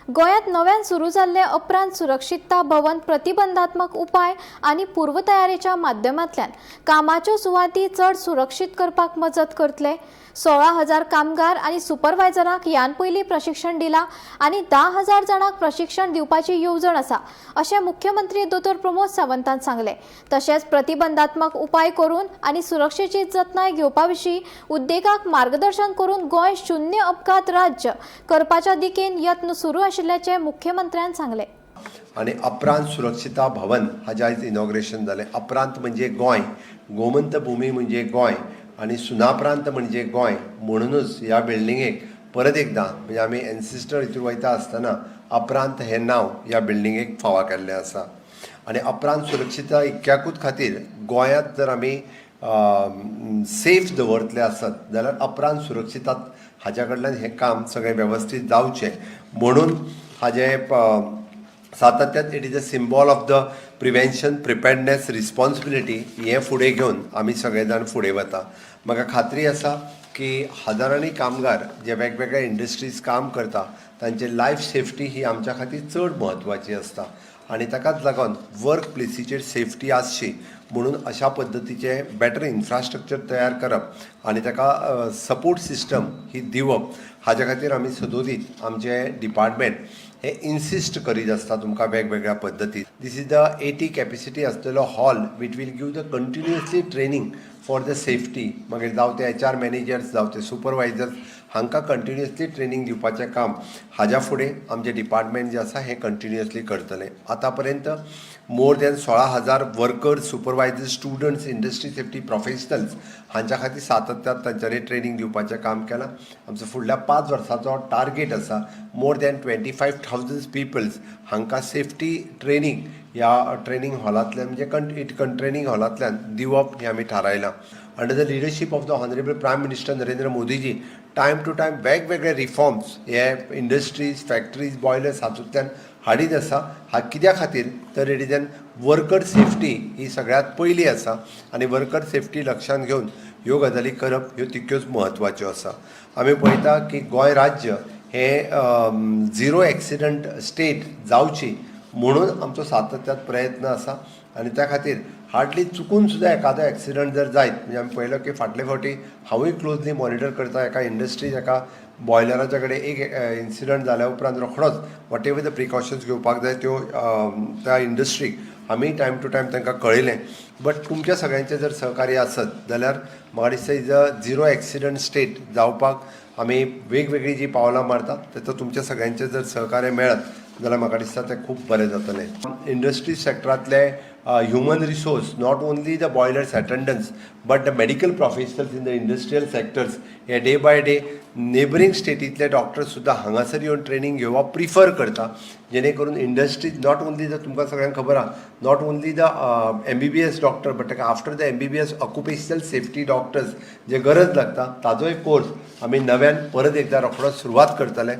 गोयात नव्यान सुरू झालेले अपरांत सुरक्षितता भवन प्रतिबंधात्मक उपाय आणि पूर्वतयारीच्या माध्यमांतल्यान कामाच्यो सुवाती चड सुरक्षीत करपाक मजत करतले। 16,000 कामगार आणि सुपरवायझरांक यान पयलीं प्रशिक्षण दिला आणि 10,000 जाणांक प्रशिक्षण दिवपाची येवजण आसा अशें मुख्यमंत्री दोतोर प्रमोद सावंतान सांगले। तशेंच प्रतिबंधात्मक उपाय करून आणि सुरक्षेची जतनाय घेवपा विशीं उद्देगाक मार्गदर्शन करून गोंय शून्य अपघात राज्य करपाच्या दिकेन यत्न सुरू आशिल्ल्याचे मुख्यमंत्र्यान सांगले। आणि अपरांत सुरक्षिता भवन हाजें आयज इनॉग्रेशन जालें। अपरांत म्हणजे गोंय, गोमंत भूमी म्हणजे गोंय आणि सुनाप्रांत म्हणजे गोंय म्हणूनच ह्या बिल्डिंगेक परत एकदां म्हणजे आमी एन्सिस्टर हितून वयता आसतना अपरांत हें नांव ह्या बिल्डिंगेक फावो केल्लें आसा। आणि अपरांत सुरक्षिता इतक्याकूच खातीर गोंयांत जर आमी सेफ दवरतले आसत जाल्यार अपरांत सुरक्षिता हाच्या कडल्यान हें काम सगळें वेवस्थीत जावचें म्हणून हाजें सातत्यान it is a symbol of the prevention preparedness responsibility हें फुडें घेवन आमी सगळे जाण फुडें वता। म्हाका खात्री आसा की हजारांनी कामगार जे वेगवेगळ्या इंडस्ट्रीज काम करता तांचे लायफ सेफ्टी ही आमच्या खातीर चड म्हत्वाची आसता आणि ताकाच लागून वर्क प्लेसीचेर सेफ्टी आसची म्हणून अशा पद्दतीचे बेटर इन्फ्रास्ट्रक्चर तयार करप आणि ताका सपोर्ट सिस्टम ही दिवप हाच्या खातीर आमी सदोदीत आमचे डिपार्टमेंट हे इन्सिस्ट करीत आसता तुमकां वेगवेगळ्या पद्दतीन। दीस इज द 80 कॅपेसिटी आसलेलो hall which will give the continuously training for the safety मागीर जावं ते HR मॅनेजर्स जावं ते सुपरवायझर्स हांकां कंटिन्युअसली ट्रेनिंग दिवपाचें काम हाज्या फुडें आमचें डिपार्टमेंट जें आसा हें कंटिन्युअसली करतलें। आतां पर्यंत more than 16,000 workers supervisors students industry safety professionals हांच्या खातीर सातत्यान तांच्यांनी ट्रेनिंग दिवपाचें काम केलां। आमचो फुडल्या 5 वर्सांचो टार्गेट आसा मोर दॅन 25,000 पिपल्स हांकां सेफ्टी ट्रेनिंग ह्या ट्रेनिंग हॉलांतल्यान म्हणजे ट्रेनिंग हॉलांतल्यान दिवप हें आमी थारायलां। Under the leadership of the honourable prime minister Narendra Modiji time to time वेगवेगळे रिफॉर्म्स हे इंडस्ट्रीज फॅक्टरीज बॉयलर्स हातूंतल्यान हाडीत आसा। हा कित्या खातीर तर it is an worker safety ही सगळ्यांत पयली आसा आणि वर्कर सेफ्टी लक्षांत घेवन ह्यो गजाली करप ह्यो तितक्योच म्हत्वाच्यो आसा। आमी पळयता की गोंय राज्य हें झिरो एक्सिडंट स्टेट जावची म्हणून आमचो सातत्यान प्रयत्न आसा आणि त्या खातीर हार्डली चुकून सुद्दां एखादो एक्सिडंट जर जायत म्हणजे आमी पळयलो की फाटले फावटी हांवूय क्लोजली मॉनिटर करता एका इंडस्ट्रीज एका बॉयलराच्या कडेन एक इन्सिडंट जाल्या उपरांत रोखडोच वॉट एवर द प्रिकॉशन्स घेवपाक जाय त्यो त्या इंडस्ट्रीक आमी टायम टू टायम तांकां कळयलें। बट तुमच्या सगळ्यांचें जर सहकार्य आसत जाल्यार म्हाका दिसता is a zero accident state जावपाक आमी वेगवेगळी जी पावलां मारतात ताचो तुमच्या सगळ्यांचें जर सहकार्य मेळत जाल्यार म्हाका दिसता तें खूब बरें जातलें। इंडस्ट्रीज सेक्टरांतले human resource not only the boilers attendance but the medical professionals in the industrial sectors हे डे बाय डे नेबरींग स्टेटींतले डॉक्टर्स सुद्दां हांगासर येवन ट्रेनिंग घेवप प्रिफर करता जेणे करून इंडस्ट्रीज नॉट ओन्ली द तुमकां सगळ्यांक खबर आहा not only the MBBS doctor but ताका after the MBBS occupational safety doctors जे गरज लागता ताजो एक कोर्स आमी नव्यान परत एकदां रोखडोच सुरवात करतले।